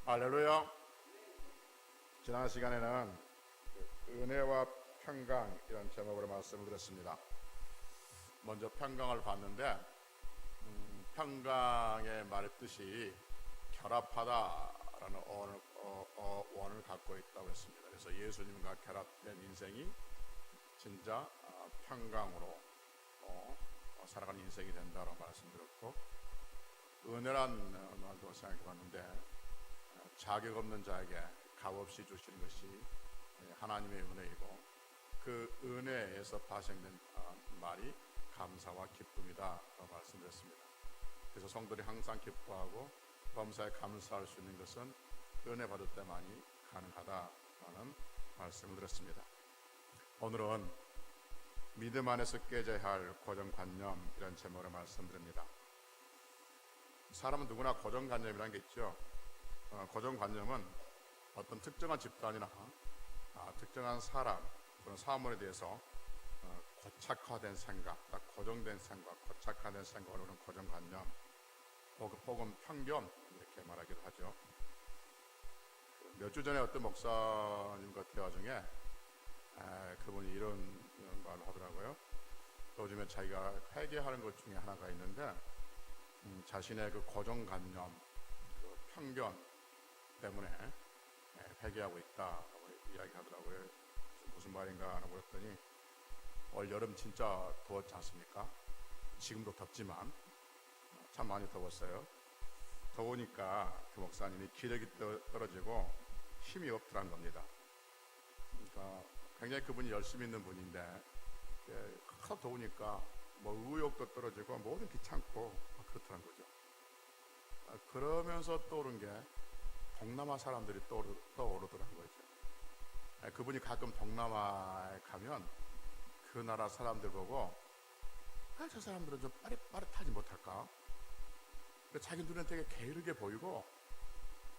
할렐루야. 지난 시간에는 은혜와 평강 이런 제목으로 말씀을 드렸습니다. 먼저 평강을 봤는데 평강의 말의 뜻이 결합하다라는 원을 갖고 있다고 했습니다. 그래서 예수님과 결합된 인생이 진짜 평강으로 살아가는 인생이 된다고 말씀드렸고, 은혜란 말도 생각해 봤는데 자격 없는 자에게 값없이 주시는 것이 하나님의 은혜이고, 그 은혜에서 발생된 말이 감사와 기쁨이다 라고 말씀드렸습니다. 그래서 성도들이 항상 기뻐하고 범사에 감사할 수 있는 것은 은혜 받을 때만이 가능하다라는 말씀을 드렸습니다. 오늘은 믿음 안에서 깨져야 할 고정관념 이런 제목으로 말씀드립니다. 사람은 누구나 고정관념이라는 게 있죠. 고정관념은 어떤 특정한 집단이나 특정한 사람 또는 사물에 대해서 고착화된 생각, 고정된 생각, 고착화된 생각을 하는 고정관념, 혹은 편견 이렇게 말하기도 하죠. 몇 주 전에 어떤 목사님과 대화 중에 그분이 이런 말을 하더라고요. 요즘에 자기가 회개하는 것 중에 하나가 있는데 자신의 그 고정관념, 그 편견 때문에 회개하고 있다고 이야기하더라고요. 무슨 말인가 하고 그랬더니 올 여름 진짜 더웠지 않습니까? 지금도 덥지만 참 많이 더웠어요. 더우니까 그 목사님이 기력이 떨어지고 힘이 없더란 겁니다. 그러니까 굉장히 그분이 열심히 있는 분인데 하도 더우니까 뭐 의욕도 떨어지고 뭐든 귀찮고 그렇더란 거죠. 그러면서 떠오른 게 동남아 사람들이 떠오르더란 거죠. 그분이 가끔 동남아에 가면 그 나라 사람들 보고 저 사람들은 좀 빠릿빠릿하지 못할까? 자기 눈에 되게 게으르게 보이고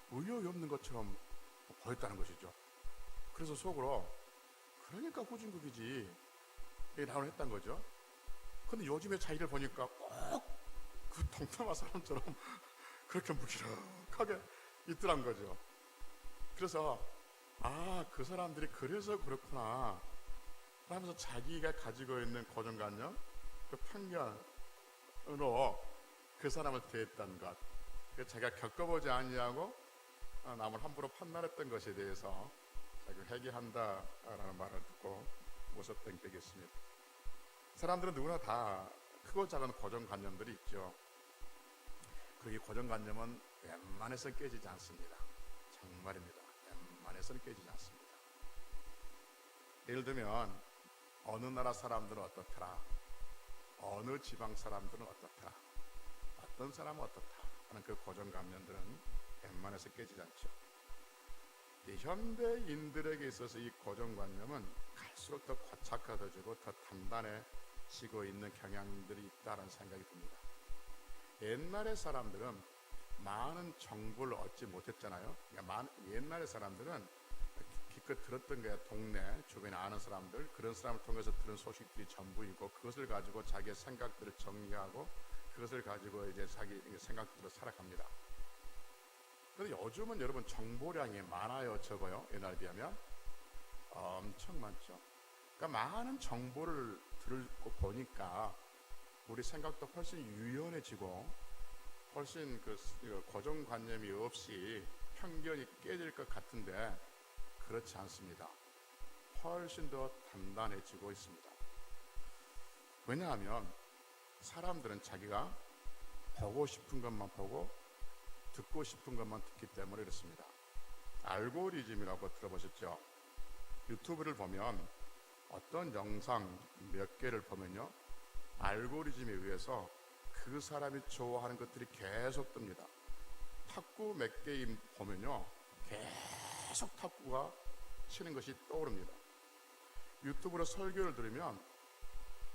의욕이 없는 것처럼 보였다는 것이죠. 그래서 속으로 그러니까 후진국이지 이렇게 나오는 했단 거죠. 근데 요즘에 자기를 보니까 꼭 그 동남아 사람처럼 그렇게 무기력하게 있더란 거죠. 그래서 그 사람들이 그래서 그렇구나 하면서 자기가 가지고 있는 고정관념, 그 편견으로 그 사람을 대했던 것, 자기가 겪어보지 아니하고 남을 함부로 판단했던 것에 대해서 자기가 회개한다라는 말을 듣고 웃었던 기억이 있습니다. 사람들은 누구나 다 크고 작은 고정관념들이 있죠. 그 고정관념은 웬만해서 깨지지 않습니다. 정말입니다. 웬만해서는 깨지지 않습니다. 예를 들면 어느 나라 사람들은 어떻더라, 어느 지방 사람들은 어떻더라, 어떤 사람은 어떻다 하는 그 고정관념들은 웬만해서 깨지지 않죠. 현대인들에게 있어서 이 고정관념은 갈수록 더 고착화되고 더 단단해지고 있는 경향들이 있다는 생각이 듭니다. 옛날의 사람들은 많은 정보를 얻지 못했잖아요. 그러니까 옛날의 사람들은 기껏 들었던 게 동네 주변에 아는 사람들, 그런 사람을 통해서 들은 소식들이 전부이고 그것을 가지고 자기의 생각들을 정리하고 그것을 가지고 이제 자기 생각대로 살아갑니다. 그런데 요즘은 여러분 정보량이 많아요, 적어요? 옛날에 비하면 엄청 많죠. 그러니까 많은 정보를 듣고 보니까 우리 생각도 훨씬 유연해지고 훨씬 그 고정관념이 없이 편견이 깨질 것 같은데 그렇지 않습니다. 훨씬 더 단단해지고 있습니다. 왜냐하면 사람들은 자기가 보고 싶은 것만 보고 듣고 싶은 것만 듣기 때문에 그렇습니다. 알고리즘이라고 들어보셨죠? 유튜브를 보면 어떤 영상 몇 개를 보면요, 알고리즘에 의해서 그 사람이 좋아하는 것들이 계속 뜹니다. 탁구 몇 게임 보면요, 계속 탁구가 치는 것이 떠오릅니다. 유튜브로 설교를 들으면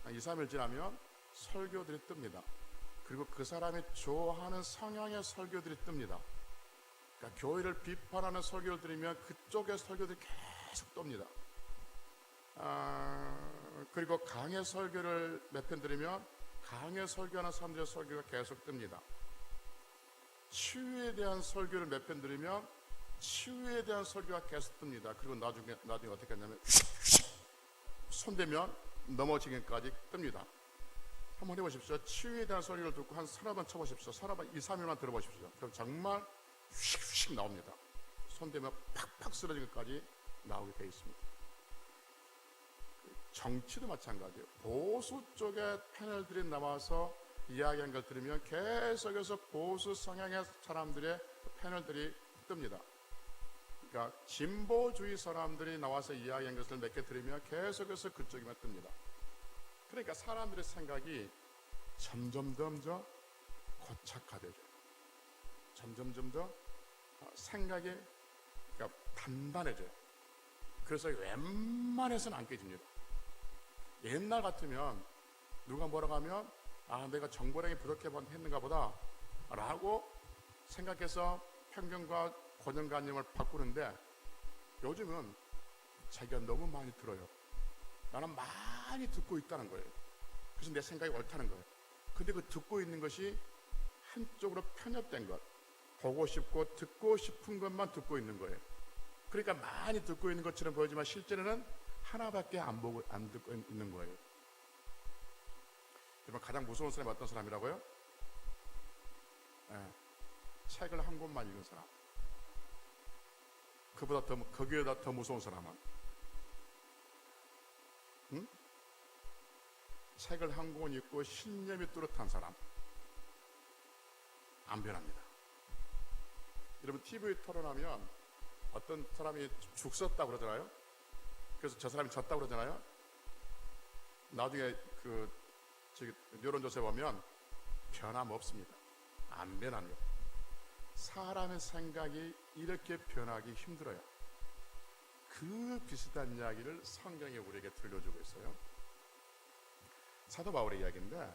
2, 3일 지나면 설교들이 뜹니다. 그리고 그 사람이 좋아하는 성향의 설교들이 뜹니다. 그러니까 교회를 비판하는 설교를 들으면 그쪽의 설교들이 계속 뜹니다. 그리고 강의 설교를 몇 편 들으면 강의 설교하는 사람들의 설교가 계속 뜹니다. 치유에 대한 설교를 몇 편 들으면 치유에 대한 설교가 계속 뜹니다. 그리고 나중에 어떻게 하냐면 손대면 넘어지기까지 뜹니다. 한번 해보십시오. 치유에 대한 소리를 듣고 한 서너 번 쳐보십시오. 서너 번 2, 3일만 들어보십시오. 그럼 정말 휙휙 나옵니다. 손대면 팍팍 쓰러지기까지 나오게 되어 있습니다. 정치도 마찬가지예요. 보수 쪽에 패널들이 나와서 이야기한 걸 들으면 계속해서 보수 성향의 사람들의 패널들이 뜹니다. 그러니까 진보주의 사람들이 나와서 이야기한 것을 몇 개 들으면 계속해서 그쪽이만 뜹니다. 그러니까 사람들의 생각이 점점 더 고착화되죠. 점점 더 생각이 그러니까 단단해져요. 그래서 웬만해서는 안 깨집니다. 옛날 같으면 누가 뭐라고 하면 내가 정보량이 부족했는가 보다 라고 생각해서 편견과 고정관념을 바꾸는데, 요즘은 자기가 너무 많이 들어요. 나는 많이 듣고 있다는 거예요. 그래서 내 생각이 옳다는 거예요. 근데 그 듣고 있는 것이 한쪽으로 편협된 것, 보고 싶고 듣고 싶은 것만 듣고 있는 거예요. 그러니까 많이 듣고 있는 것처럼 보이지만 실제로는 하나밖에 안 듣고 있는 거예요. 여러분, 가장 무서운 사람이 어떤 사람이라고요? 책을 한 권만 읽은 사람. 거기에다 더 무서운 사람은 책을 한 권 읽고 신념이 뚜렷한 사람. 안 변합니다. 여러분, TV 토론하면 어떤 사람이 죽 썼다고 그러잖아요. 그래서 저 사람이 졌다고 그러잖아요. 나중에 여론조사에 보면 변함없습니다. 안 변합니다. 사람의 생각이 이렇게 변하기 힘들어요. 그 비슷한 이야기를 성경이 우리에게 들려주고 있어요. 사도 바울의 이야기인데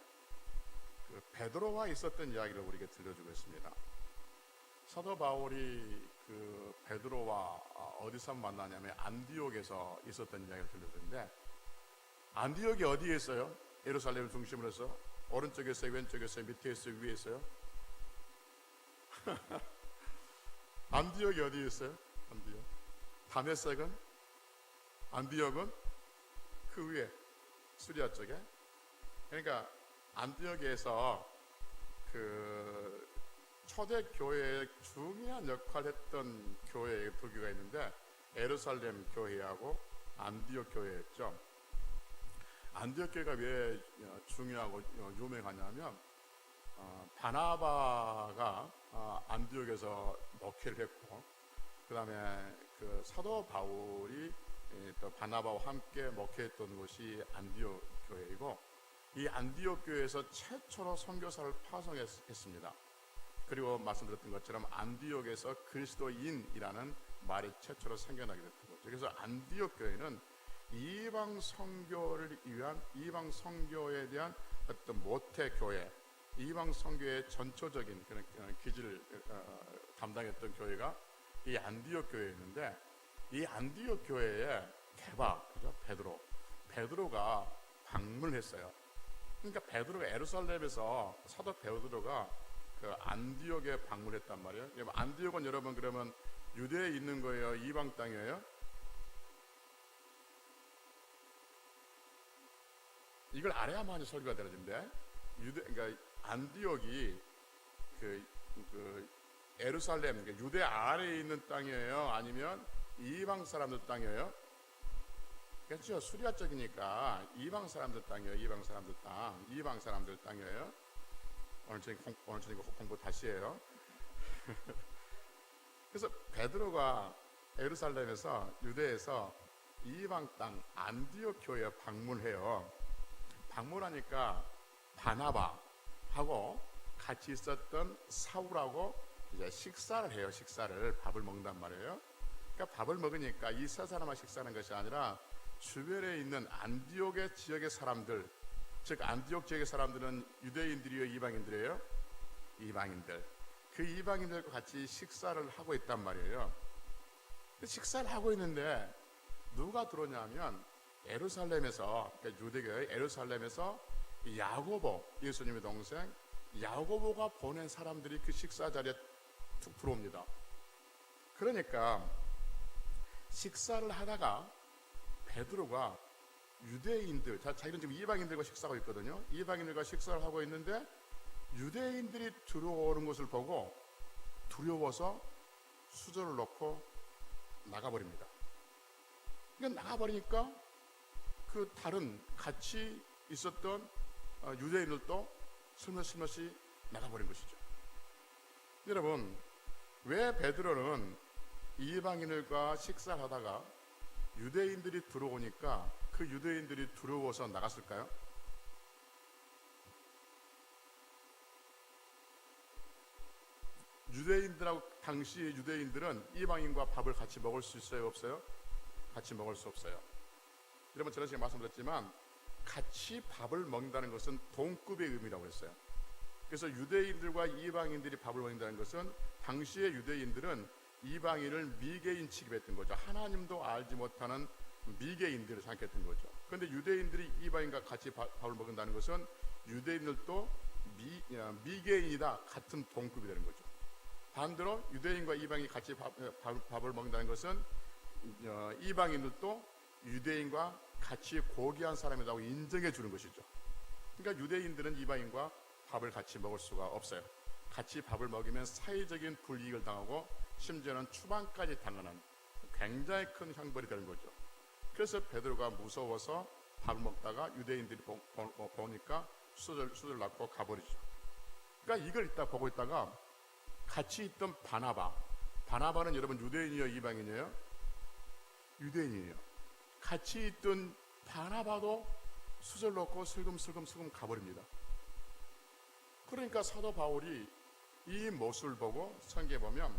베드로와 있었던 이야기를 우리에게 들려주고 있습니다. 사도 바울이 베드로와 어디서 만나냐면 안디옥에서 있었던 이야기를 들려주는데, 안디옥이 어디에 있어요? 예루살렘을 중심으로 해서 오른쪽에 있어요, 왼쪽에 있어요, 밑에 있어요, 위에 있어요? 안디옥이 어디에 있어요? 안디옥. 다메섹은? 안디옥은 그 위에 시리아 쪽에. 그러니까 안디옥에서 초대 교회의 중요한 역할을 했던 교회의 두 교회가 있는데, 예루살렘 교회하고 안디옥 교회였죠. 안디옥 교회가 왜 중요하고 유명하냐면 바나바가 안디옥에서 목회를 했고, 그 다음에 사도 바울이 또 바나바와 함께 목회했던 곳이 안디옥 교회이고, 이 안디옥 교회에서 최초로 선교사를 파송했습니다. 그리고 말씀드렸던 것처럼 안디옥에서 그리스도인이라는 말이 최초로 생겨나게 됐던 거죠. 그래서 안디옥 교회는 이방 선교를 위한, 이방 선교에 대한 어떤 모태 교회, 이방 선교의 전초적인 그런 기질을 담당했던 교회가 이 안디옥 교회였는데, 이 안디옥 교회에 그죠? 베드로가 방문했어요. 그러니까 베드로가 예루살렘에서 사도 베드로가 안디옥에 방문했단 말이에요. 안디옥은 여러분 그러면 유대에 있는 거예요? 이방 땅이에요? 이걸 알아야만 설교가 되는데, 그러니까 안디옥이 예루살렘, 그러니까 유대 아래에 있는 땅이에요? 아니면 이방 사람들 땅이에요? 그렇죠. 수리아 쪽이니까 이방 사람들 땅이에요. 이방 사람들 땅이에요. 오늘 저녁 공부 다시 해요. 그래서 베드로가 예루살렘에서, 유대에서 이방 땅 안디옥 교회에 방문해요. 방문하니까 바나바하고 같이 있었던 사울하고 이제 식사를 해요. 밥을 먹는단 말이에요. 그러니까 밥을 먹으니까 이 세 사람만 식사하는 것이 아니라 주변에 있는 안디옥의 지역의 사람들, 즉 안디옥 지역의 사람들은 유대인들이요, 이방인들이에요? 이방인들. 그 이방인들과 같이 식사를 하고 있단 말이에요. 식사를 하고 있는데 누가 들어오냐면 예루살렘에서, 그러니까 유대교회 예루살렘에서 야고보, 예수님의 동생 야고보가 보낸 사람들이 그 식사 자리에 툭 들어옵니다. 그러니까 식사를 하다가 베드로가 유대인들, 자기는 지금 이방인들과 식사하고 있거든요. 이방인들과 식사를 하고 있는데 유대인들이 들어오는 것을 보고 두려워서 수저를 놓고 나가버립니다. 그러니까 나가버리니까 그 다른 같이 있었던 유대인들도 슬며시 나가버린 것이죠. 여러분, 왜 베드로는 이방인들과 식사를 하다가 유대인들이 들어오니까 그 유대인들이 두려워서 나갔을까요? 유대인들하고 당시 유대인들은 이방인과 밥을 같이 먹을 수 있어요, 없어요? 같이 먹을 수 없어요. 여러분, 저는 지금 말씀드렸지만 같이 밥을 먹는다는 것은 동급의 의미라고 했어요. 그래서 유대인들과 이방인들이 밥을 먹는다는 것은 당시의 유대인들은 이방인을 미개인 취급했던 거죠. 하나님도 알지 못하는 미개인들을 생각했던 거죠. 그런데 유대인들이 이방인과 같이 밥을 먹는다는 것은 유대인들도 미개인이다, 같은 동급이 되는 거죠. 반대로 유대인과 이방인이 같이 밥을 먹는다는 것은 이방인들도 유대인과 같이 고귀한 사람이라고 인정해 주는 것이죠. 그러니까 유대인들은 이방인과 밥을 같이 먹을 수가 없어요. 같이 밥을 먹이면 사회적인 불이익을 당하고 심지어는 추방까지 당하는 굉장히 큰 형벌이 되는 거죠. 그래서 베드로가 무서워서 밥을 먹다가 유대인들이 보니까 수저를 놔고 가버리죠. 그러니까 이걸 보고 있다가 같이 있던 바나바는 여러분 유대인이에요, 이방인이에요? 유대인이에요. 같이 있던 바나바도 수저를 놓고 슬금슬금 가버립니다. 그러니까 사도 바울이 이 모습을 보고 성경에 보면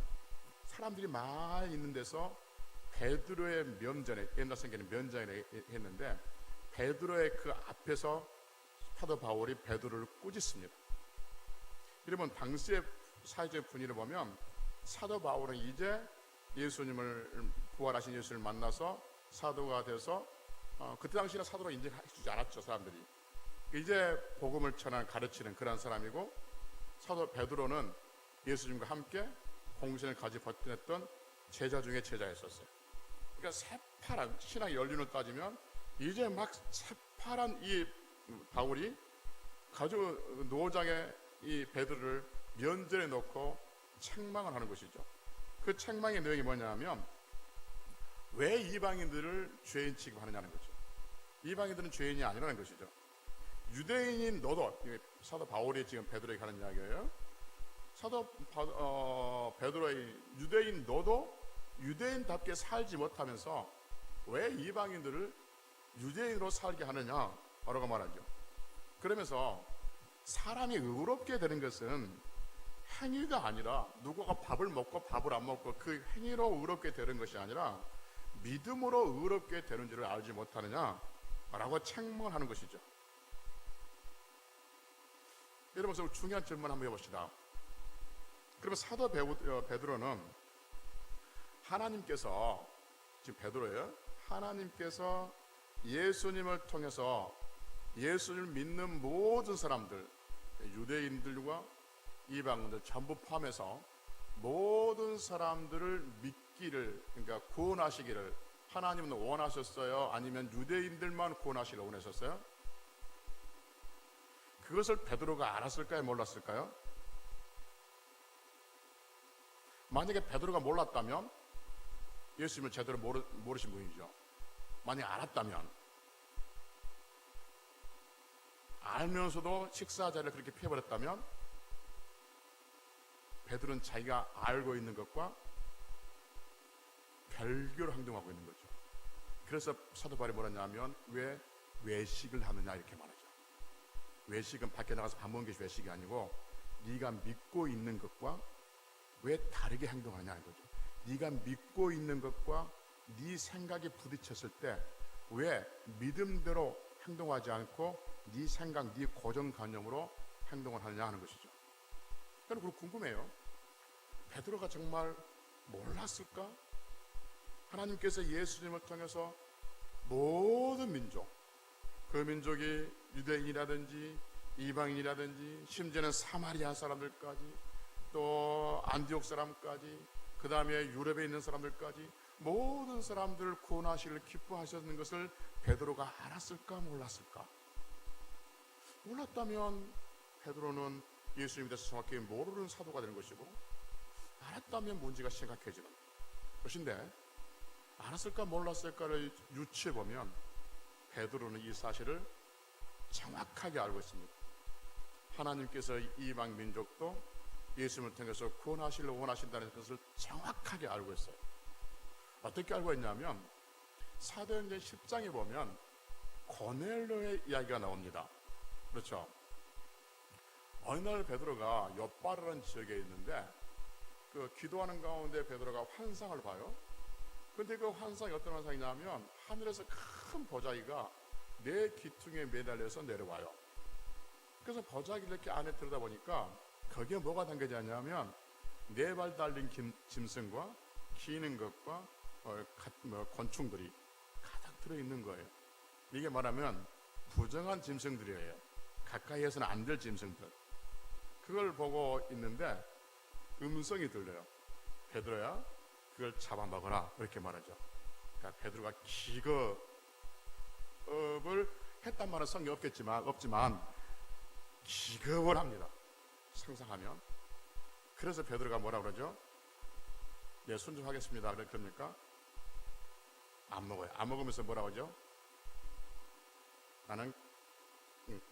사람들이 많이 있는 데서 베드로의 면전에, 옛날 성경에는 면전에 했는데 베드로의 그 앞에서 사도 바울이 베드로를 꾸짖습니다. 여러분, 당시의 사회적 분위기를 보면 사도 바울은 이제 예수님을, 부활하신 예수님을 만나서 사도가 돼서 그때 당시에는 사도로 인정해주지 않았죠, 사람들이. 이제 복음을 전한, 가르치는 그런 사람이고, 사도 베드로는 예수님과 함께 공생을 같이 버텨냈던 제자 중에 제자였었어요. 그러니까 새파란, 신앙의 연륜을 따지면 이제 막 새파란 이 바울이 가지고 노장에 이 베드로를 면전에 놓고 책망을 하는 것이죠. 그 책망의 내용이 뭐냐면 왜 이방인들을 죄인 취급하느냐는 거죠. 이방인들은 죄인이 아니라는 것이죠. 유대인인 너도, 사도 바울이 지금 베드로에게 하는 이야기예요. 베드로의 유대인 너도 유대인답게 살지 못하면서 왜 이방인들을 유대인으로 살게 하느냐 라고 말하죠. 그러면서 사람이 의롭게 되는 것은 행위가 아니라, 누구가 밥을 먹고 밥을 안 먹고 그 행위로 의롭게 되는 것이 아니라 믿음으로 의롭게 되는 줄을 알지 못하느냐 라고 책망을 하는 것이죠. 여러분, 중요한 질문 한번 해봅시다. 그러면 사도 베드로는 하나님께서, 지금 베드로예요, 하나님께서 예수님을 통해서 예수님을 믿는 모든 사람들, 유대인들과 이방인들 전부 포함해서 모든 사람들을 믿기를, 그러니까 구원하시기를 하나님은 원하셨어요? 아니면 유대인들만 구원하시기를 원하셨어요? 그것을 베드로가 알았을까요? 몰랐을까요? 만약에 베드로가 몰랐다면 예수님을 제대로 모르신 분이죠. 만약에 알았다면, 알면서도 식사 자리를 그렇게 피해버렸다면 베드로는 자기가 알고 있는 것과 별개로 행동하고 있는 거죠. 그래서 사도 바울이 뭐라냐면 왜 외식을 하느냐 이렇게 말하죠. 외식은 밖에 나가서 밥 먹는 게 외식이 아니고 네가 믿고 있는 것과 왜 다르게 행동하냐 이거죠. 네가 믿고 있는 것과 네 생각이 부딪혔을 때 왜 믿음대로 행동하지 않고 네 생각, 네 고정관념으로 행동을 하느냐 하는 것이죠. 그리고 궁금해요. 베드로가 정말 몰랐을까? 하나님께서 예수님을 통해서 모든 민족, 그 민족이 유대인이라든지 이방인이라든지 심지어는 사마리아 사람들까지 또 안디옥 사람까지 그 다음에 유럽에 있는 사람들까지 모든 사람들을 구원하시기를 기뻐하셨는 것을 베드로가 알았을까 몰랐을까? 몰랐다면 베드로는 예수님에 대해서 정확히 모르는 사도가 되는 것이고, 알았다면 문제가 심각해지는 것인데, 알았을까 몰랐을까를 유추해 보면 베드로는 이 사실을 정확하게 알고 있습니다. 하나님께서 이방 민족도 예수님을 통해서 구원하시려 원하신다는 것을 정확하게 알고 있어요. 어떻게 알고 있냐면 사도행전 10장에 보면 고넬료의 이야기가 나옵니다. 그렇죠? 어느 날 베드로가 욥바라는 지역에 있는데 그 기도하는 가운데 베드로가 환상을 봐요. 근데 그 환상이 어떤 환상이냐면 하늘에서 큰 보자기가 내 기퉁에 매달려서 내려와요. 그래서 보자기를 이렇게 안에 들여다보니까 거기에 뭐가 담겨져 있냐면 4발 달린 짐승과 기는 것과 곤충들이 가득 들어있는 거예요. 이게 말하면 부정한 짐승들이에요. 가까이에서는 안 될 짐승들. 그걸 보고 있는데 음성이 들려요. 베드로야, 그걸 잡아먹어라, 이렇게 말하죠. 그러니까 베드로가 기겁을 했단 말은 성경에 없지만 기겁을 합니다. 상상하면. 그래서 베드로가 뭐라 그러죠? 네, 순종하겠습니다. 그럽니까? 안 먹어요. 안 먹으면서 뭐라 그러죠? 나는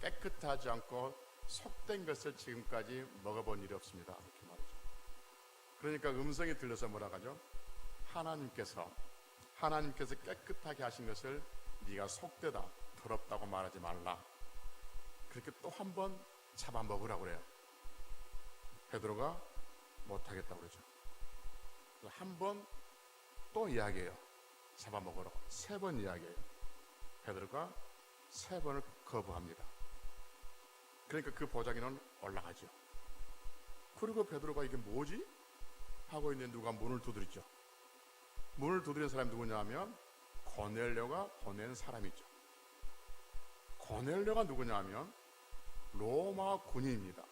깨끗하지 않고 속된 것을 지금까지 먹어본 일이 없습니다. 이렇게 말이죠. 그러니까 음성이 들려서 뭐라 하죠? 하나님께서 깨끗하게 하신 것을 네가 속되다, 더럽다고 말하지 말라. 그렇게 또 한 번 잡아먹으라고 그래요. 베드로가 못하겠다고 그러죠. 한 번 또 이야기해요. 잡아먹으라고 3번 이야기해요. 베드로가 3번을 거부합니다. 그러니까 그 보자기는 올라가죠. 그리고 베드로가 이게 뭐지? 하고 있는 누가 문을 두드리죠. 문을 두드린 사람이 누구냐면 고넬료가 보낸 사람이죠. 고넬료가 누구냐면 로마 군인입니다.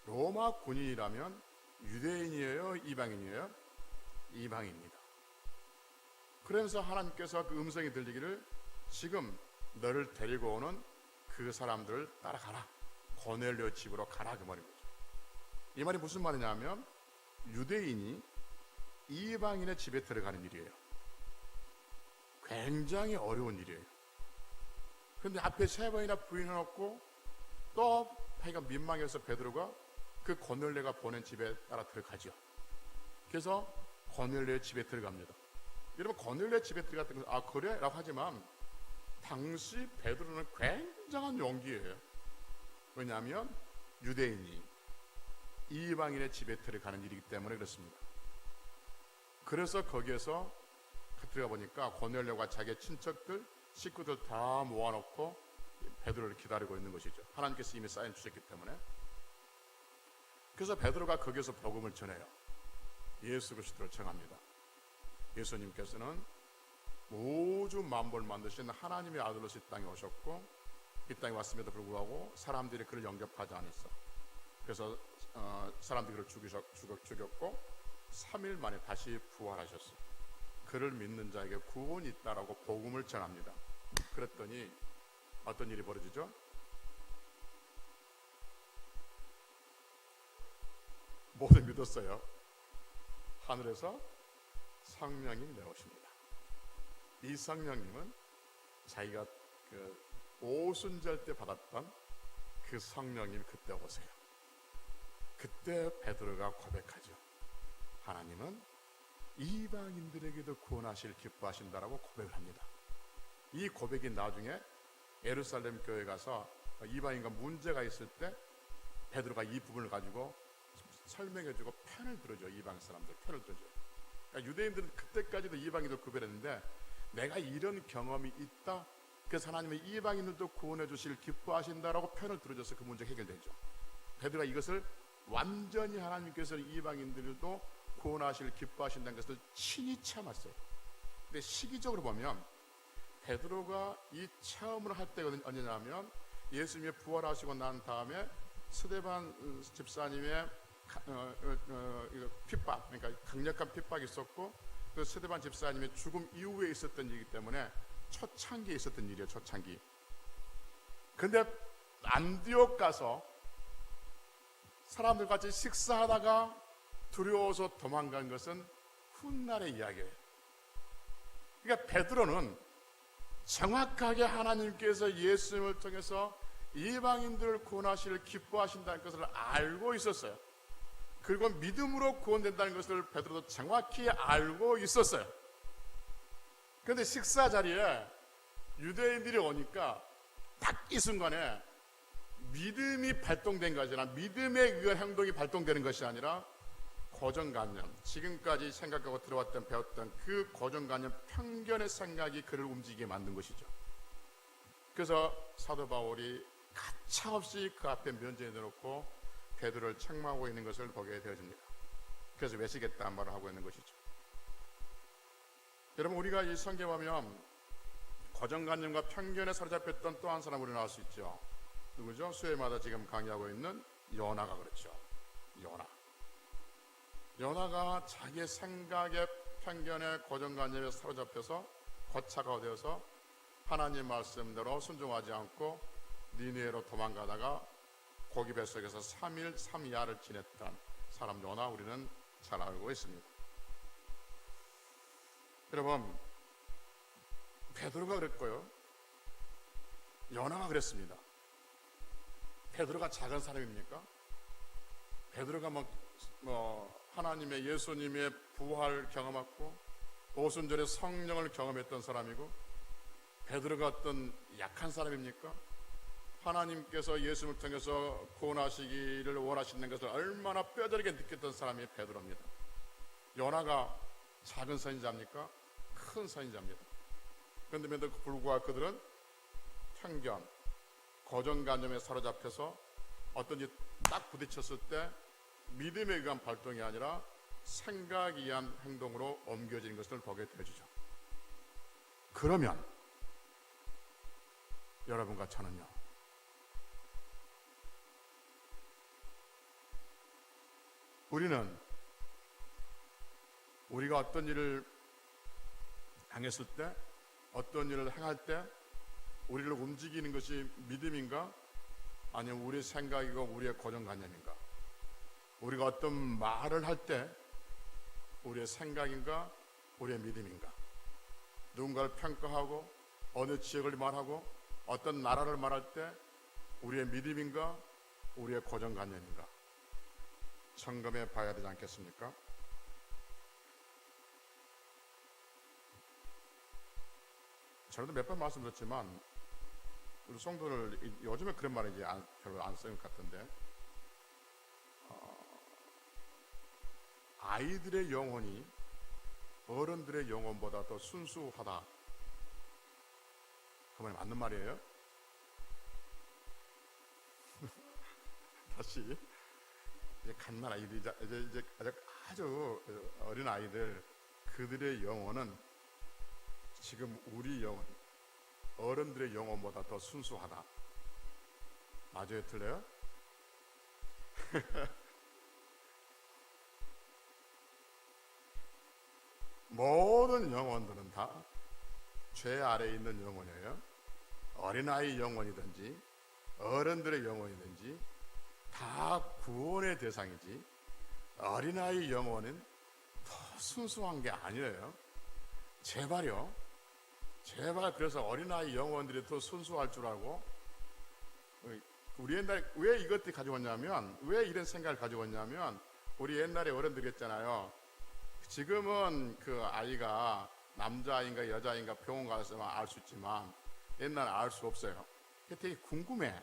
로마 군인이라면 유대인이에요? 이방인이에요? 이방인입니다. 그래서 하나님께서 그 음성이 들리기를 지금 너를 데리고 오는 그 사람들을 따라가라. 고넬료 집으로 가라, 그 말인 거죠. 이 말이 무슨 말이냐면 유대인이 이방인의 집에 들어가는 일이에요. 굉장히 어려운 일이에요. 그런데 앞에 3번이나 부인해놓고 또 자기가 민망해서 베드로가 그 고넬료가 보낸 집에 따라 들어가죠. 그래서 고넬료의 집에 들어갑니다. 여러분, 고넬료의 집에 들어갔던 건 그래? 라고 하지만 당시 베드로는 굉장한 용기예요. 왜냐하면 유대인이 이방인의 집에 들어가는 일이기 때문에 그렇습니다. 그래서 거기에서 들어가 보니까 고넬료가 자기의 친척들, 식구들 다 모아놓고 베드로를 기다리고 있는 것이죠. 하나님께서 이미 사인 주셨기 때문에. 그래서 베드로가 거기에서 복음을 전해요. 예수 그리스도를 전합니다. 예수님께서는 우주 만물을 만드신 하나님의 아들로서 이 땅에 오셨고, 이 땅에 왔음에도 불구하고 사람들이 그를 영접하지 않았어. 그래서 사람들이 그를 죽였고 3일 만에 다시 부활하셨어. 그를 믿는 자에게 구원이 있다라고 복음을 전합니다. 그랬더니 어떤 일이 벌어지죠? 모두 믿었어요. 하늘에서 성령이 내려오십니다. 이 성령님은 자기가 그 오순절 때 받았던 그 성령님이 그때 오세요. 그때 베드로가 고백하죠. 하나님은 이방인들에게도 구원하실 기뻐하신다라고 고백을 합니다. 이 고백이 나중에 예루살렘 교회에 가서 이방인과 문제가 있을 때 베드로가 이 부분을 가지고 설명해주고 편을 들어줘. 이방 사람들 편을 들어줘. 그러니까 유대인들은 그때까지도 이방인들 구별했는데 내가 이런 경험이 있다. 그래서 하나님은 이방인들도 구원해 주실 기뻐하신다라고 편을 들어줘서 그 문제가 해결되죠. 베드로가 이것을 완전히 하나님께서 이방인들도 구원하실 기뻐하신다는 것을 친히 참았어요. 근데 시기적으로 보면 베드로가 이 체험을 할 때가 언제냐면 예수님이 부활하시고 난 다음에 스데반 집사님의 이거 핍박, 그러니까 강력한 핍박이 있었고, 그 스데반 집사님의 죽음 이후에 있었던 일이기 때문에 초창기에 있었던 일이에요. 초창기. 근데 안디옥 가서 사람들 같이 식사하다가 두려워서 도망간 것은 훗날의 이야기예요. 그러니까 베드로는 정확하게 하나님께서 예수님을 통해서 이방인들을 구원하시를 기뻐하신다는 것을 알고 있었어요. 그리고 믿음으로 구원된다는 것을 베드로도 정확히 알고 있었어요. 그런데 식사 자리에 유대인들이 오니까 딱 이 순간에 믿음이 발동된 것이 아니라 믿음에 의한 행동이 발동되는 것이 아니라 고정관념, 지금까지 생각하고 들어왔던 배웠던 그 고정관념, 편견의 생각이 그를 움직이게 만든 것이죠. 그래서 사도 바울이 가차없이 그 앞에 면전에 내놓고 베드로를 책망하고 있는 것을 보게 되어집니다. 그래서 외치겠다는 말을 하고 있는 것이죠. 여러분, 우리가 이 성경에 보면 고정관념과 편견에 사로잡혔던 또 한 사람 우리 나올 수 있죠. 누구죠? 수요일마다 지금 강의하고 있는 요나가 그렇죠. 요나가 자기의 생각의 편견에 고정관념에 사로잡혀서 고차가 되어서 하나님 말씀대로 순종하지 않고 니느웨로 도망가다가 고기 뱃속에서 3일 3야를 지냈던 사람 요나 우리는 잘 알고 있습니다. 여러분, 베드로가 그랬고요, 요나가 그랬습니다. 베드로가 작은 사람입니까? 베드로가 하나님의 예수님의 부활 경험했고 오순절에 성령을 경험했던 사람이고, 베드로가 어떤 약한 사람입니까? 하나님께서 예수님을 통해서 구원하시기를 원하시는 것을 얼마나 뼈저리게 느꼈던 사람이 베드로입니다. 요나가 작은 선지자입니까? 큰 선지자입니다. 그런데도 불구하고 그들은 편견, 고정관념에 사로잡혀서 어떤 일이 딱 부딪혔을 때 믿음에 의한 발동이 아니라 생각에 의한 행동으로 옮겨지는 것을 보게 되어지죠. 그러면 여러분과 저는요, 우리가 어떤 일을 당했을 때, 어떤 일을 행할 때 우리를 움직이는 것이 믿음인가? 아니면 우리의 생각이고 우리의 고정관념인가? 우리가 어떤 말을 할 때 우리의 생각인가? 우리의 믿음인가? 누군가를 평가하고 어느 지역을 말하고 어떤 나라를 말할 때 우리의 믿음인가? 우리의 고정관념인가? 점검해 봐야 되지 않겠습니까? 저도 몇 번 말씀드렸지만 우리 성도들 요즘에 그런 말이 이제 별로 안 쓰는 것 같은데, 아이들의 영혼이 어른들의 영혼보다 더 순수하다. 그 말이 맞는 말이에요? 다시 이제 갓난 아이들, 이제 아주 어린 아이들, 그들의 영혼은 지금 우리 영혼, 어른들의 영혼보다 더 순수하다. 맞아요? 틀려요? 모든 영혼들은 다 죄 아래에 있는 영혼이에요. 어린아이 영혼이든지 어른들의 영혼이든지 다 구원의 대상이지, 어린아이 영혼은 더 순수한 게 아니에요. 제발요. 제발. 그래서 어린아이 영혼들이 더 순수할 줄 알고, 우리 옛날에 왜 이것들 가지고 왔냐면, 왜 이런 생각을 가지고 왔냐면, 우리 옛날에 어른들이 했잖아요. 지금은 그 아이가 남자아이인가 여자아이인가 병원 가서만 알 수 있지만 옛날에 알 수 없어요. 그게 되게 궁금해.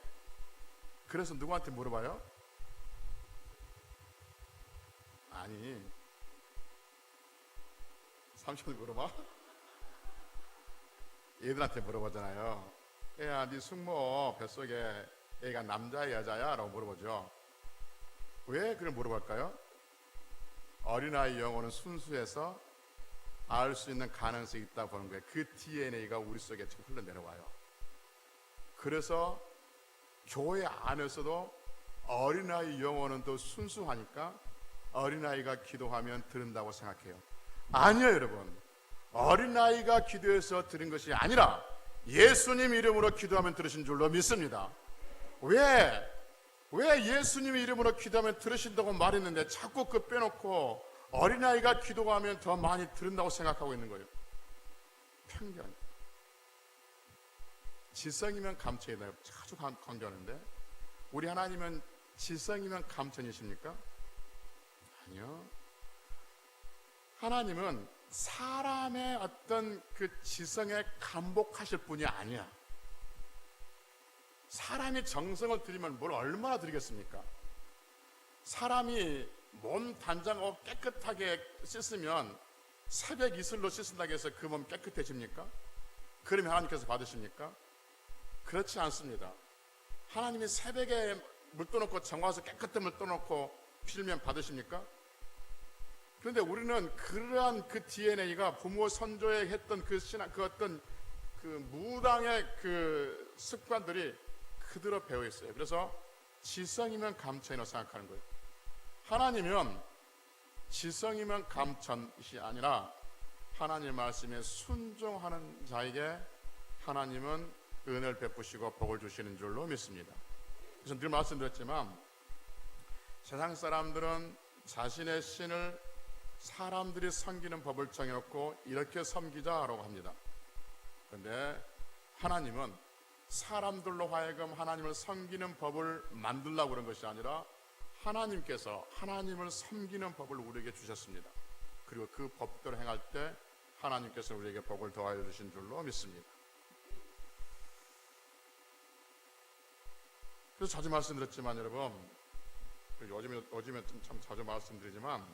그래서 누구한테 물어봐요? 아니, 삼촌이 물어봐? 얘들한테 물어보잖아요. 야, 네 숙모 뱃속에 애가 남자야 여자야? 라고 물어보죠. 왜 그걸 물어볼까요? 어린아이 영혼은 순수해서 알 수 있는 가능성이 있다고 보는 거예요. 그 DNA가 우리 속에 지금 흘러내려와요. 그래서 교회 안에서도 어린아이 영혼은 더 순수하니까 어린아이가 기도하면 들은다고 생각해요. 아니요, 여러분. 어린아이가 기도해서 들은 것이 아니라 예수님 이름으로 기도하면 들으신 줄로 믿습니다. 왜 예수님 이름으로 기도하면 들으신다고 말했는데 자꾸 그 빼놓고 어린아이가 기도하면 더 많이 들은다고 생각하고 있는 거예요. 편견. 지성이면 감천이다. 자주 강조하는데 우리 하나님은 지성이면 감천이십니까? 아니요. 하나님은 사람의 어떤 그 지성에 감복하실 분이 아니야. 사람이 정성을 들이면 뭘 얼마나 드리겠습니까? 사람이 몸 단장하고 깨끗하게 씻으면 새벽 이슬로 씻는다고 해서 그 몸 깨끗해집니까? 그러면 하나님께서 받으십니까? 그렇지 않습니다. 하나님이 새벽에 물 떠놓고 정화해서 깨끗한 물 떠놓고 필면 받으십니까? 그런데 우리는 그러한 그 DNA가 부모 선조에 했던 그 신앙, 그 어떤 그 무당의 그 습관들이 그대로 배어 있어요. 그래서 지성이면 감천이라고 생각하는 거예요. 하나님은 지성이면 감천이 아니라 하나님 말씀에 순종하는 자에게 하나님은 은혜를 베푸시고 복을 주시는 줄로 믿습니다. 그래서 늘 말씀드렸지만 세상 사람들은 자신의 신을 사람들이 섬기는 법을 정해놓고 이렇게 섬기자라고 합니다. 그런데 하나님은 사람들로 하여금 하나님을 섬기는 법을 만들려고 그런 것이 아니라 하나님께서 하나님을 섬기는 법을 우리에게 주셨습니다. 그리고 그 법대로 행할 때 하나님께서 우리에게 복을 더하여 주신 줄로 믿습니다. 그래서 자주 말씀드렸지만 여러분, 요즘에 참 자주 말씀드리지만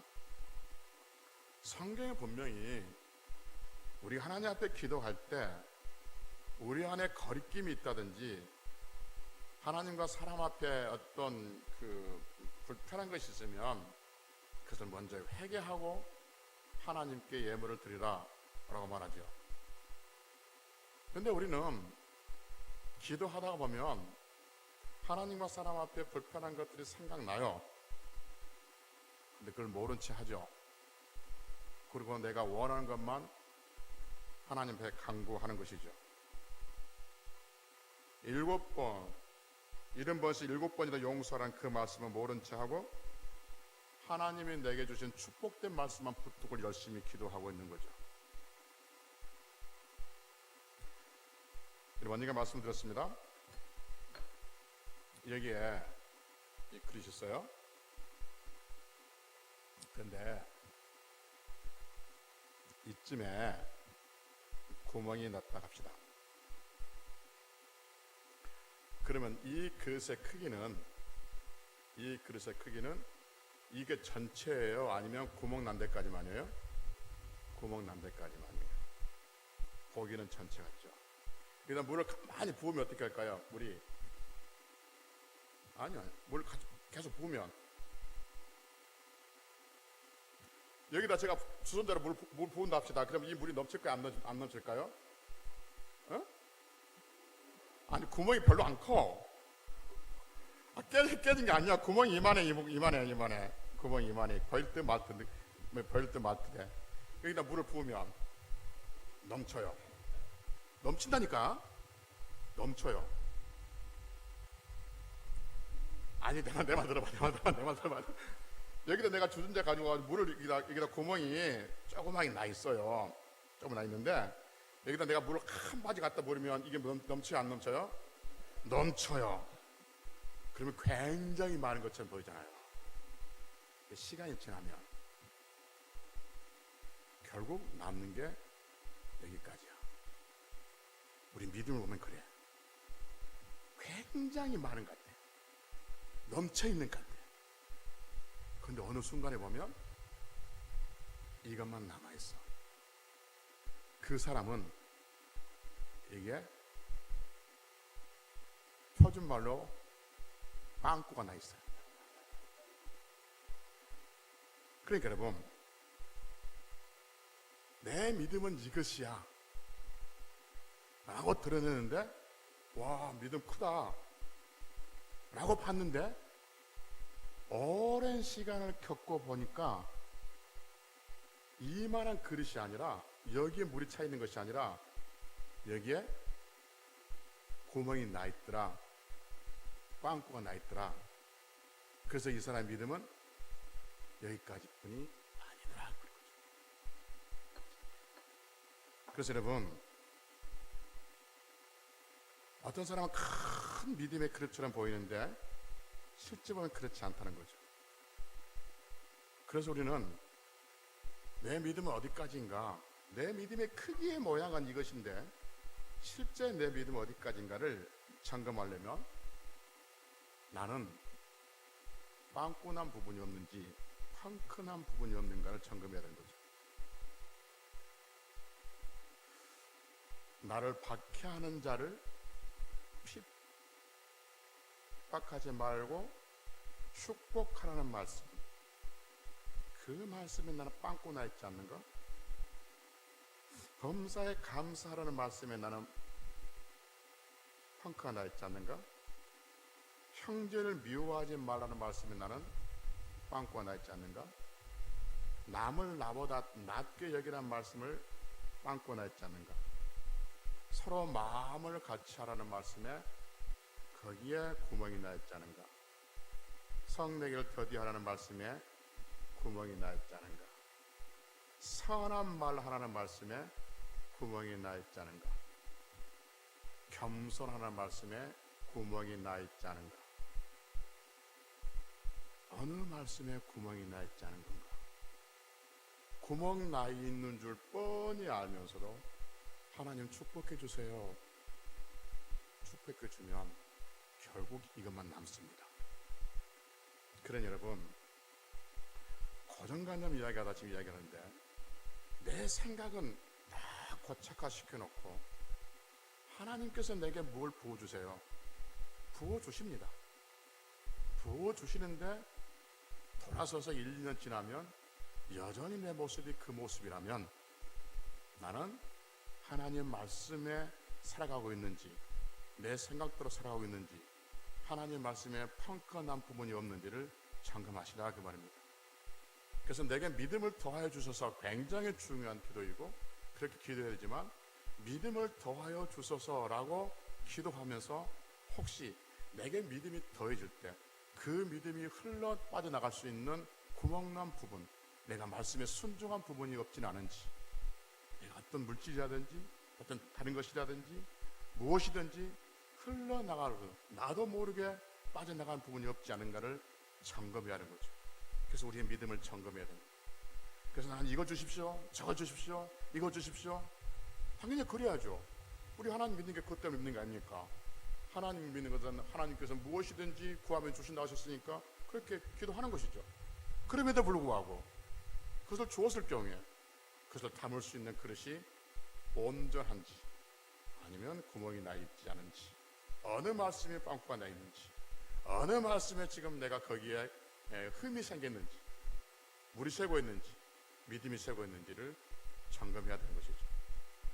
성경에 분명히 우리 하나님 앞에 기도할 때 우리 안에 거리낌이 있다든지 하나님과 사람 앞에 어떤 그 불편한 것이 있으면 그것을 먼저 회개하고 하나님께 예물을 드리라 라고 말하죠. 그런데 우리는 기도하다가 보면 하나님과 사람 앞에 불편한 것들이 생각나요. 근데 그걸 모른 채 하죠. 그리고 내가 원하는 것만 하나님 앞에 간구하는 것이죠. 7번, 70번씩 7번이나 용서하라는 그 말씀을 모른 채 하고 하나님이 내게 주신 축복된 말씀만 붙들고 열심히 기도하고 있는 거죠. 여러분, 언니가 말씀드렸습니다. 여기에 이 글이 있어요. 그런데 이쯤에 구멍이 났다 합시다. 그러면 이 그릇의 크기는 이게 전체예요? 아니면 구멍 난 데까지만이에요? 구멍 난 데까지만이에요. 고기는 전체 같죠. 그다음 물을 많이 부으면 어떻게 할까요? 물이 아니요. 물 계속 부으면 여기다 제가 주전자로 물 부은다 합시다. 그럼 이 물이 넘칠까요? 안 넘칠까요? 어? 아니, 구멍이 별로 안 커. 깨진 게 아니야. 구멍이 이만해. 구멍이 이만해. 벌드 마트 돼. 여기다 물을 부으면 넘쳐요. 넘친다니까. 넘쳐요. 아니, 내 말 들어봐. 여기다 내가 주전자 가지고 물을 여기다 구멍이 조그맣게 나 있어요. 조금 나 있는데 여기다 내가 물을 한 바지 갖다 버리면 이게 넘쳐요, 안 넘쳐요? 넘쳐요. 그러면 굉장히 많은 것처럼 보이잖아요. 시간이 지나면 결국 남는 게 여기까지야. 우리 믿음을 보면 그래. 굉장히 많은 것 같아. 넘쳐 있는 것 같아. 그런데 어느 순간에 보면 이것만 남아있어. 그 사람은 이게 표준 말로 빵꾸가 나 있어요. 그러니까 여러분, 내 믿음은 이것이야 라고 드러내는데 와, 믿음 크다 라고 봤는데 오랜 시간을 겪고 보니까 이만한 그릇이 아니라, 여기에 물이 차 있는 것이 아니라 여기에 구멍이 나 있더라, 빵꾸가 나 있더라. 그래서 이 사람의 믿음은 여기까지뿐이 아니더라. 그래서 여러분, 어떤 사람은 큰 믿음의 그릇처럼 보이는데 실제 보면 그렇지 않다는 거죠. 그래서 우리는 내 믿음은 어디까지인가, 내 믿음의 크기의 모양은 이것인데 실제 내 믿음은 어디까지인가를 점검하려면 나는 빵꾸난 부분이 없는지 펑크난 부분이 없는가를 점검해야 되는 거죠. 나를 박해하는 자를 핍박하지 말고 축복하라는 말씀, 그 말씀에 나는 빵꾸 나 있지 않는가? 범사에 감사하라는 말씀에 나는 펑크가 나 있지 않는가? 형제를 미워하지 말라는 말씀에 나는 빵꾸가 나 있지 않는가? 남을 나보다 낮게 여기라는 말씀을 빵꾸가 나 있지 않는가? 서로 마음을 같이 하라는 말씀에 거기에 구멍이 나 있지 않은가? 성내기를 더디하라는 말씀에 구멍이 나 있지 않은가? 선한 말 하라는 말씀에 구멍이 나 있지 않은가? 겸손하라는 말씀에 구멍이 나 있지 않은가? 어느 말씀에 구멍이 나 있지 않은 건가? 구멍 나 있는 줄 뻔히 알면서도 하나님 축복해 주세요, 축복해 주면 결국 이것만 남습니다. 그러니 여러분, 고정관념 이야기하다 지금 이야기하는데 내 생각은 다 고착화시켜 놓고 하나님께서 내게 뭘 부어주세요? 부어주십니다. 부어주시는데 돌아서서 1, 2년 지나면 여전히 내 모습이 그 모습이라면 나는 하나님 말씀에 살아가고 있는지, 내 생각대로 살아가고 있는지, 하나님 말씀에 펑크가 난 부분이 없는지를 점검하시라, 그 말입니다. 그래서 내게 믿음을 더하여 주셔서 굉장히 중요한 기도이고, 그렇게 기도해야 되지만 믿음을 더하여 주소서라고 기도하면서 혹시 내게 믿음이 더해질 때 그 믿음이 흘러 빠져나갈 수 있는 구멍난 부분, 내가 말씀에 순종한 부분이 없진 않은지, 내가 어떤 물질이라든지 어떤 다른 것이라든지 무엇이든지 흘러나가고 나도 모르게 빠져나간 부분이 없지 않은가를 점검해야 하는 거죠. 그래서 우리의 믿음을 점검해야 됩니다. 그래서 나는 이거 주십시오, 저거 주십시오, 이거 주십시오. 당연히 그래야죠. 우리 하나님 믿는 게 그것 때문에 믿는 거 아닙니까? 하나님 믿는 것은 하나님께서 무엇이든지 구하면 주신다 하셨으니까 그렇게 기도하는 것이죠. 그럼에도 불구하고 그것을 주었을 경우에 그것을 담을 수 있는 그릇이 온전한지 아니면 구멍이 나 있지 않은지, 어느 말씀에 빵꾸가 나 있는지, 어느 말씀에 지금 내가 거기에 흠이 생겼는지, 물이 새고 있는지, 믿음이 새고 있는지를 점검해야 되는 것이죠.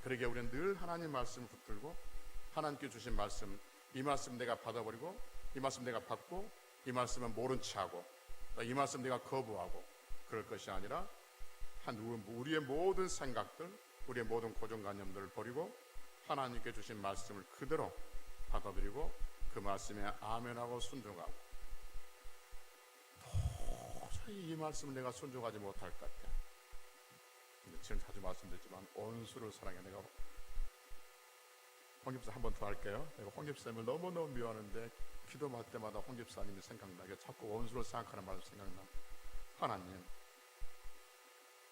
그러기에 우리는 늘 하나님 말씀을 붙들고 하나님께 주신 말씀, 이 말씀 내가 받아버리고 이 말씀 내가 받고 이 말씀은 모른 체하고 이 말씀 내가 거부하고 그럴 것이 아니라 우리의 모든 생각들, 우리의 모든 고정관념들을 버리고 하나님께 주신 말씀을 그대로 받아들이고 그 말씀에 아멘하고 순종하고, 도저히 이 말씀을 내가 순종하지 못할 것 같아. 지금 자주 말씀드리지만 온수를 사랑해. 내가 홍집사 한 번 더 할게요. 내가 홍집사님을 너무너무 미워하는데 기도할 때마다 홍집사님이 생각나게 자꾸 온수를 생각하는 말이 생각나. 하나님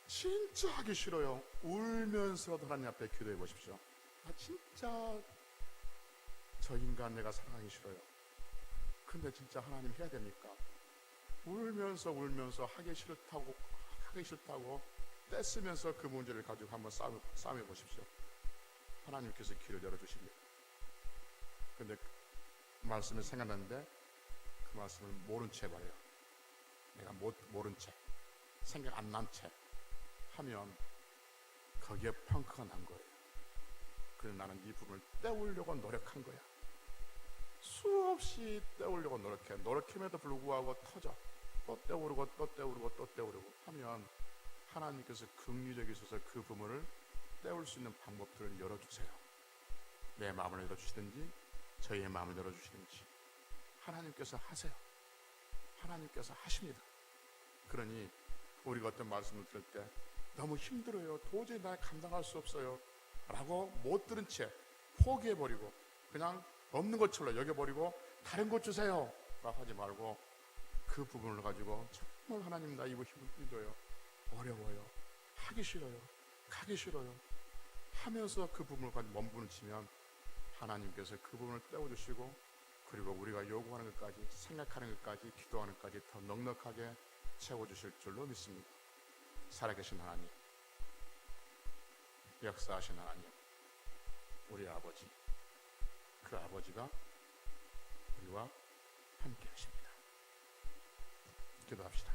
진짜 하기 싫어요. 울면서라도 하나님 앞에 기도해 보십시오. 나 진짜 저 인간 내가 사랑하기 싫어요. 근데 진짜 하나님 해야 됩니까? 울면서 하기 싫다고 떼쓰면서 그 문제를 가지고 한번 싸움해 보십시오. 하나님께서 길을 열어주십니다. 근데 그 말씀이 생각났는데 그 말씀을 모른 채 해버려요. 내가 모른 채, 생각 안 난 채 하면 거기에 펑크가 난 거예요. 그래서 나는 이 부분을 떼우려고 노력한 거야. 수없이 떼우려고 노력해임에도 불구하고 터져. 또 때우르고 또 때우르고 또 때우르고 하면 하나님께서 긍휼적이셔서 그 부모를 때울 수 있는 방법들을 열어주세요. 내 마음을 열어주시든지 저희의 마음을 열어주시든지 하나님께서 하세요. 하나님께서 하십니다. 그러니 우리가 어떤 말씀을 들을 때 너무 힘들어요, 도저히 나 감당할 수 없어요 라고 못 들은 채 포기해버리고 그냥 없는 것처럼 여겨버리고 다른 것 주세요 라고 하지 말고 그 부분을 가지고 정말 하나님 나 이거 힘들어요, 어려워요, 하기 싫어요, 가기 싫어요 하면서 그 부분을 가지고 몸부림치면 하나님께서 그 부분을 떼어주시고 그리고 우리가 요구하는 것까지, 생각하는 것까지, 기도하는 것까지 더 넉넉하게 채워주실 줄로 믿습니다. 살아계신 하나님, 역사하신 하나님, 우리 아버지, 그 아버지가 우리와 함께 하십니다. 기도합시다.